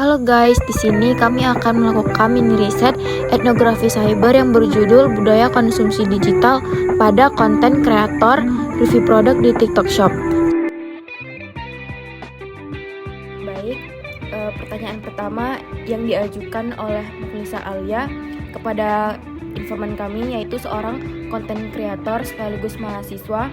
Halo guys, di sini kami akan melakukan mini riset etnografi cyber yang berjudul Budaya Konsumsi Digital pada Konten Kreator Review Produk di TikTok Shop. Baik, pertanyaan pertama yang diajukan oleh Nisa Alia kepada informan kami yaitu seorang konten kreator sekaligus mahasiswa.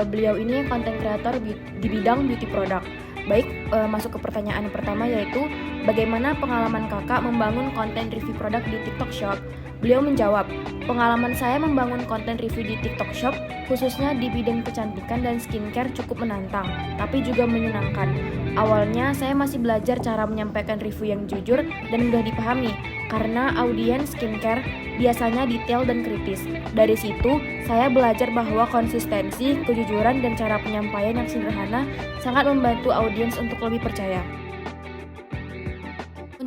Beliau ini konten kreator di bidang beauty product. Baik, masuk ke pertanyaan pertama yaitu bagaimana pengalaman kakak membangun konten review produk di TikTok Shop? Beliau menjawab, pengalaman saya membangun konten review di TikTok Shop khususnya di bidang kecantikan dan skincare cukup menantang, tapi juga menyenangkan. Awalnya saya masih belajar cara menyampaikan review yang jujur dan mudah dipahami karena audiens skincare biasanya detail dan kritis. Dari situ, saya belajar bahwa konsistensi, kejujuran, dan cara penyampaian yang sederhana sangat membantu audiens untuk lebih percaya.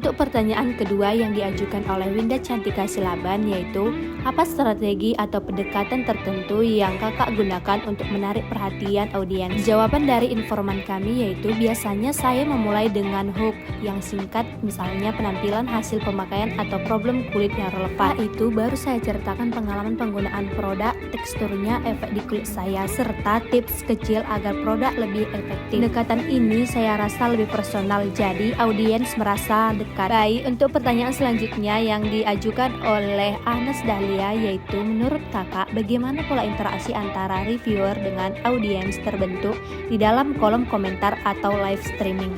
Untuk pertanyaan kedua yang diajukan oleh Winda Cantika Silaban yaitu, apa strategi atau pendekatan tertentu yang kakak gunakan untuk menarik perhatian audiens? Jawaban dari informan kami yaitu biasanya saya memulai dengan hook yang singkat, misalnya penampilan hasil pemakaian atau problem kulit yang relevan. Setelah itu baru saya ceritakan pengalaman penggunaan produk, teksturnya, efek di kulit saya, serta tips kecil agar produk lebih efektif. Pendekatan ini saya rasa lebih personal, jadi audiens merasa dekat. Baik, untuk pertanyaan selanjutnya yang diajukan oleh Anas Dahlia yaitu, menurut kakak bagaimana pola interaksi antara reviewer dengan audiens terbentuk di dalam kolom komentar atau live streaming?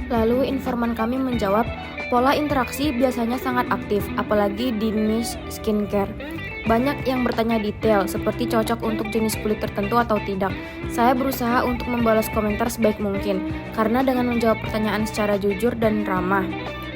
Lalu informan kami menjawab, pola interaksi biasanya sangat aktif, apalagi di niche skincare. Banyak yang bertanya detail, seperti cocok untuk jenis kulit tertentu atau tidak. Saya berusaha untuk membalas komentar sebaik mungkin, karena dengan menjawab pertanyaan secara jujur dan ramah,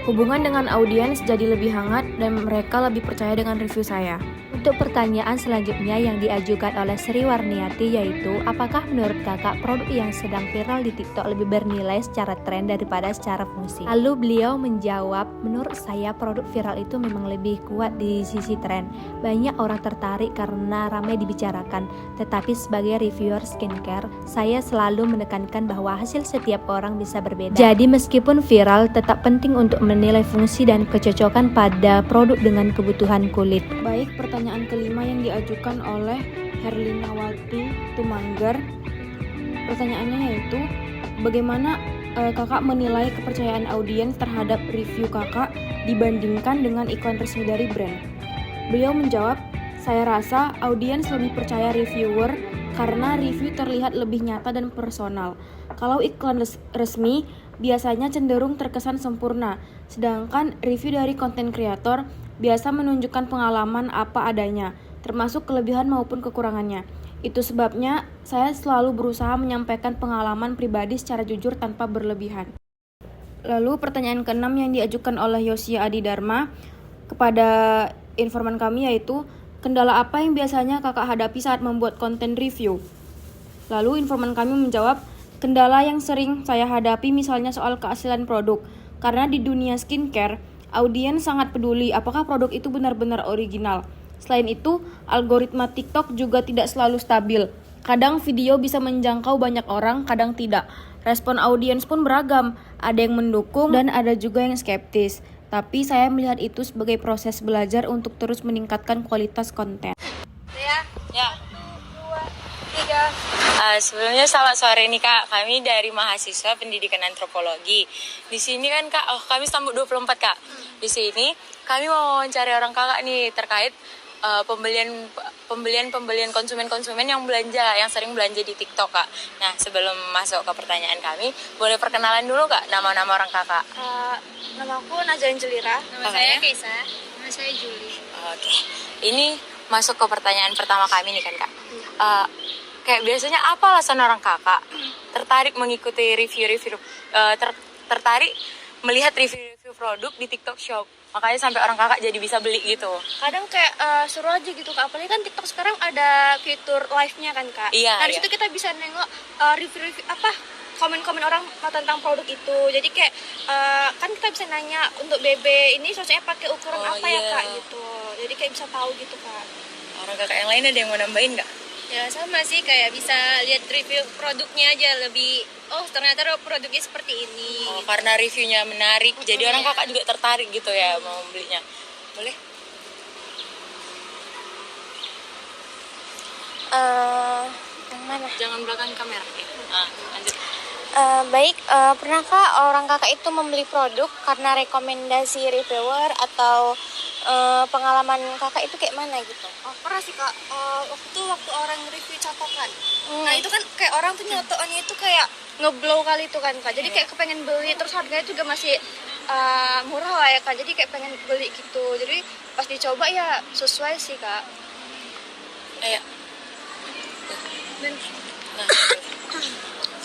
hubungan dengan audiens jadi lebih hangat dan mereka lebih percaya dengan review saya. Untuk pertanyaan selanjutnya yang diajukan oleh Sri Warniati yaitu, apakah menurut kakak produk yang sedang viral di TikTok lebih bernilai secara tren daripada secara fungsi? Lalu beliau menjawab, menurut saya produk viral itu memang lebih kuat di sisi tren. Banyak orang tertarik karena ramai dibicarakan. Tetapi sebagai reviewer skincare, saya selalu menekankan bahwa hasil setiap orang bisa berbeda. Jadi meskipun viral, tetap penting untuk menilai fungsi dan kecocokan pada produk dengan kebutuhan kulit. Baik, pertanyaan kelima yang diajukan oleh Herlinawati Tumanggar. Pertanyaannya yaitu, bagaimana kakak menilai kepercayaan audiens terhadap review kakak dibandingkan dengan iklan resmi dari brand? Beliau menjawab, saya rasa audiens lebih percaya reviewer karena review terlihat lebih nyata dan personal. Kalau iklan resmi biasanya cenderung terkesan sempurna, sedangkan review dari konten kreator biasa menunjukkan pengalaman apa adanya, termasuk kelebihan maupun kekurangannya. Itu sebabnya saya selalu berusaha menyampaikan pengalaman pribadi secara jujur tanpa berlebihan. Lalu pertanyaan keenam yang diajukan oleh Yosia Adi Dharma kepada informan kami yaitu, kendala apa yang biasanya kakak hadapi saat membuat konten review? Lalu informan kami menjawab, kendala yang sering saya hadapi misalnya soal keaslian produk, karena di dunia skincare, audiens sangat peduli apakah produk itu benar-benar original. Selain itu, algoritma TikTok juga tidak selalu stabil. Kadang video bisa menjangkau banyak orang, kadang tidak. Respon audiens pun beragam, ada yang mendukung dan ada juga yang skeptis. Tapi saya melihat itu sebagai proses belajar untuk terus meningkatkan kualitas konten. Ya. Sebelumnya selamat sore nih Kak, kami dari mahasiswa pendidikan antropologi. Di sini kan Kak, kami sambut 24 Kak. Di sini kami mau wawancara orang Kakak nih terkait pembelian konsumen yang sering belanja di TikTok Kak. Nah, sebelum masuk ke pertanyaan kami, boleh perkenalan dulu Kak nama-nama orang Kakak. Nama aku Nazar Angelira. Nama saya Kaisa. Nama saya Juli. Oke. Ini masuk ke pertanyaan pertama kami nih kan Kak. Kayak biasanya apa alasan orang Kakak tertarik mengikuti tertarik melihat review produk di TikTok Shop? Makanya sampai orang Kakak jadi bisa beli gitu. Kadang kayak seru aja gitu Kak. Apalagi kan TikTok sekarang ada fitur live-nya kan Kak. Iya. Nah, di situ kita bisa nengok review komen-komen orang tentang produk itu. Jadi kayak kan kita bisa nanya untuk BB ini cocoknya pakai ukuran apa ya Kak gitu. Jadi kayak bisa tahu gitu Kak. Orang Kakak yang lain ada yang mau nambahin nggak? Ya sama sih, kayak bisa lihat review produknya aja lebih, oh ternyata produknya seperti ini. Oh, karena reviewnya menarik, jadi orang kakak juga tertarik gitu ya mau belinya. Boleh? Yang mana? Jangan belakang kamera. Lanjut. Baik, pernahkah orang kakak itu membeli produk karena rekomendasi reviewer atau pengalaman kakak itu kayak mana gitu? Oh, pernah sih kak, waktu orang review catokan. Nah itu kan kayak orang tuh nyotoannya itu kayak ngeblow kali itu kan kak. Jadi kayak kepengen beli, terus harganya juga masih murah lah ya kak. Jadi kayak pengen beli gitu. Jadi pas dicoba ya sesuai sih kak. Ayo. Dan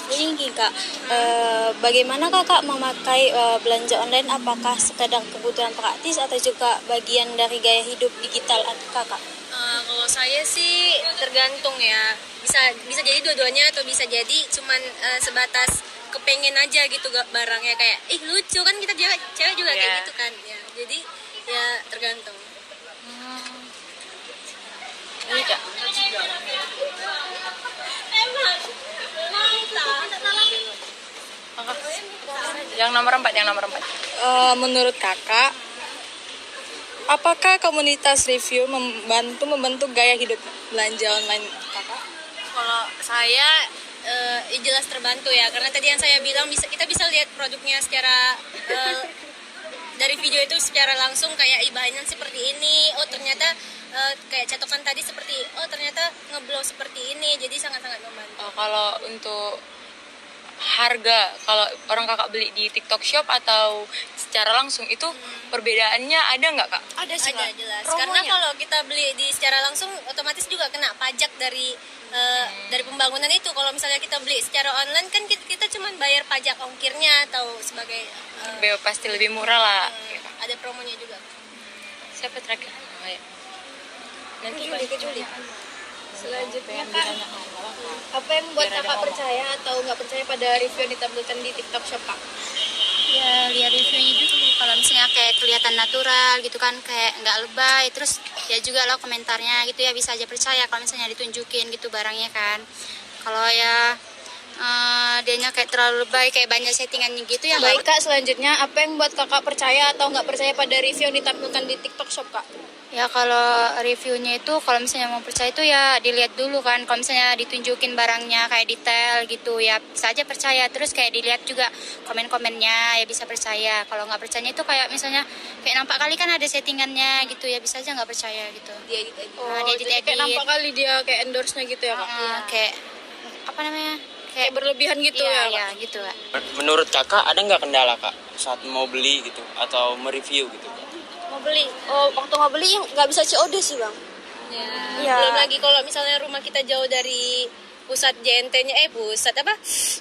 Jadi gini kak, bagaimana kakak memakai belanja online? Apakah sekedar kebutuhan praktis atau juga bagian dari gaya hidup digital kakak? Kalau saya sih tergantung ya, bisa jadi dua-duanya atau bisa jadi cuman sebatas kepengen aja gitu barangnya, kayak lucu kan, kita cewek juga kayak gitu kan ya, jadi ya tergantung. Ini Kak. Yang nomor 4. Menurut kakak, apakah komunitas review membentuk gaya hidup belanja online kakak? Kalau saya jelas terbantu ya, karena tadi yang saya bilang kita bisa lihat produknya secara dari video itu secara langsung, kayak bahannya seperti ini, oh ternyata kayak catokan tadi seperti, oh ternyata ngeblow seperti ini, jadi sangat-sangat membantu. Kalau untuk harga, kalau orang kakak beli di TikTok Shop atau secara langsung itu perbedaannya ada nggak kak? ada sih Ada kak. jelas, Promonya. karena kalau kita beli di secara langsung otomatis juga kena pajak dari pembangunan itu. Kalau misalnya kita beli secara online kan kita cuma bayar pajak ongkirnya atau sebagai Pasti lebih murah lah. ada promonya juga. Siapa terakhir? Oh, ya. Nanti Juli. Selanjutnya kak, apa yang membuat kakak percaya atau nggak percaya pada review yang ditampilkan di TikTok Shop kak? Ya lihat reviewnya dulu, kalau misalnya kayak kelihatan natural gitu kan, kayak nggak lebay, terus ya juga lo komentarnya gitu ya, bisa aja percaya kalau misalnya ditunjukin gitu barangnya kan. Kalau ya dianya kayak terlalu lebay, kayak banyak settingannya gitu ya. Baik kak, selanjutnya apa yang membuat kakak percaya atau nggak percaya pada review yang ditampilkan di TikTok Shop kak? Ya kalau reviewnya itu, kalau misalnya mau percaya itu ya dilihat dulu kan, kalau misalnya ditunjukin barangnya kayak detail gitu ya bisa aja percaya. Terus kayak dilihat juga komen-komennya ya bisa percaya. Kalau nggak percaya itu kayak misalnya kayak nampak kali kan ada settingannya gitu ya, bisa aja nggak percaya gitu. Dia edit. Dia Jadi kayak nampak kali dia kayak endorse-nya gitu ya kak? kayak apa namanya, Kayak berlebihan gitu iya, ya kak? iya gitu Kak. Menurut kakak ada nggak kendala kak saat mau beli gitu atau mereview gitu? Mau beli? Oh, waktu mau beli nggak bisa COD sih bang. Ya. Belum lagi kalau misalnya rumah kita jauh dari pusat JNT-nya,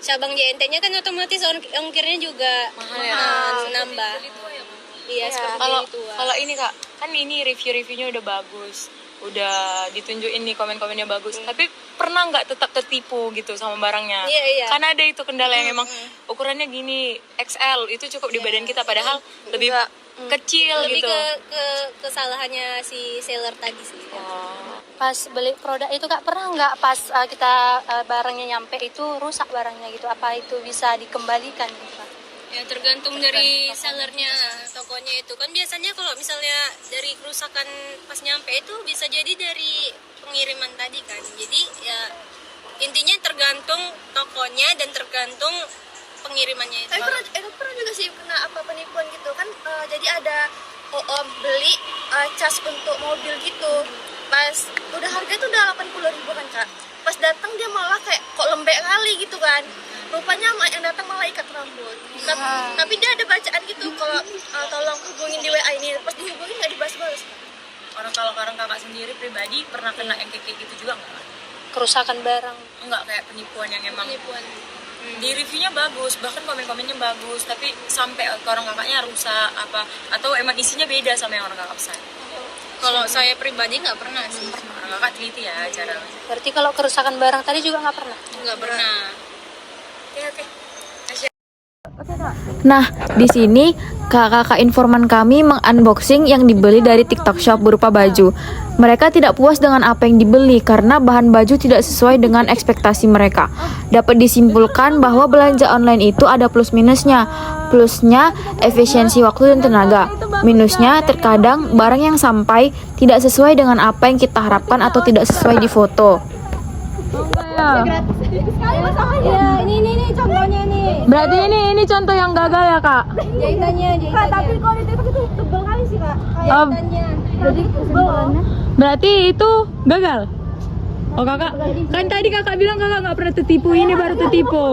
cabang JNT-nya kan otomatis ongkirnya juga mahal nambah. Iya, seperti itu. Kalau ini kak, kan ini review-reviewnya udah bagus, udah ditunjukin nih komen-komennya bagus, tapi pernah nggak tetap tertipu gitu sama barangnya? Iya. Karena ada itu kendala yang memang ukurannya gini XL itu cukup di badan kita, padahal lebih kecil Lebih gitu. ke kesalahannya si seller tadi sih. Pas beli produk itu kak, pernah nggak pas kita barangnya nyampe itu rusak barangnya gitu, apa itu bisa dikembalikan gitu kak? Ya tergantung dari sellernya, tokonya itu kan biasanya kalau misalnya dari kerusakan pas nyampe itu bisa jadi dari pengiriman tadi kan. Jadi ya intinya tergantung tokonya dan tergantung pengirimannya itu. Tapi pernah juga sih kena penipuan gitu kan, jadi ada beli cas untuk mobil gitu, pas udah harga itu udah 80.000 kan kak, pas datang dia malah kayak kok lembek kali gitu kan, rupanya yang datang malah ikat rambut. Tapi dia ada bacaan gitu kalau tolong hubungin di WA ini, pas dihubungin nggak dibahas-bahas. Kalau kakak sendiri pribadi pernah kena yang kayak gitu juga nggak? Kerusakan barang. Enggak, kayak penipuan yang emang di reviewnya bagus, bahkan komen-komennya bagus, tapi sampai ke orang kakaknya rusak apa, atau emang isinya beda sama yang orang kakak pesan. Kalau saya pribadi nggak pernah sih. Orang kakak teliti ya cara. Berarti kalau kerusakan barang tadi juga nggak pernah? Nggak pernah. Oke. Nah, di sini kakak-kakak informan kami mengunboxing yang dibeli dari TikTok Shop berupa baju. Mereka tidak puas dengan apa yang dibeli karena bahan baju tidak sesuai dengan ekspektasi mereka. Dapat disimpulkan bahwa belanja online itu ada plus minusnya. Plusnya efisiensi waktu dan tenaga. Minusnya terkadang barang yang sampai tidak sesuai dengan apa yang kita harapkan atau tidak sesuai di foto. Ya, ini contohnya nih. Berarti ini contoh yang gagal ya, Kak? Jahitannya. Kak, tapi kalau ditembak itu tebel kali sih, Kak. Jahitannya. Jadi kesimpulannya. Berarti itu gagal. Oh, Kakak, kan tadi Kakak bilang Kakak nggak pernah tertipu, ini baru tertipu.